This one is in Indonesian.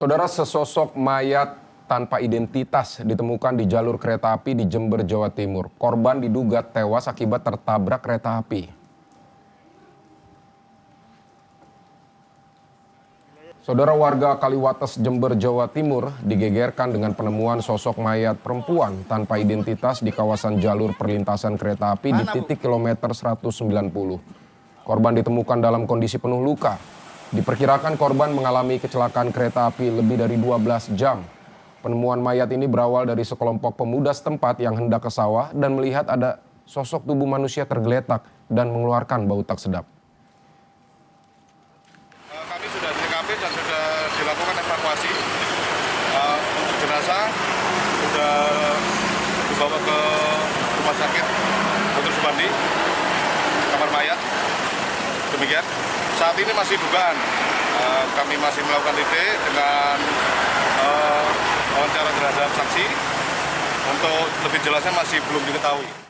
Saudara, sesosok mayat tanpa identitas ditemukan di jalur kereta api di Jember, Jawa Timur. Korban diduga tewas akibat tertabrak kereta api. Saudara, warga Kaliwates, Jember, Jawa Timur digegerkan dengan penemuan sosok mayat perempuan tanpa identitas di kawasan jalur perlintasan kereta api di titik kilometer 190. Korban ditemukan dalam kondisi penuh luka. Diperkirakan korban mengalami kecelakaan kereta api lebih dari 12 jam. Penemuan mayat ini berawal dari sekelompok pemuda setempat yang hendak ke sawah dan melihat ada sosok tubuh manusia tergeletak dan mengeluarkan bau tak sedap. Kami sudah di TKP dan sudah dilakukan evakuasi. Untuk jenazah sudah dibawa ke rumah sakit Dr. Subandi, kamar mayat. Demikian. Saat ini masih dugaan. Kami masih melakukan titik dengan wawancara terhadap saksi. Untuk lebih jelasnya masih belum diketahui.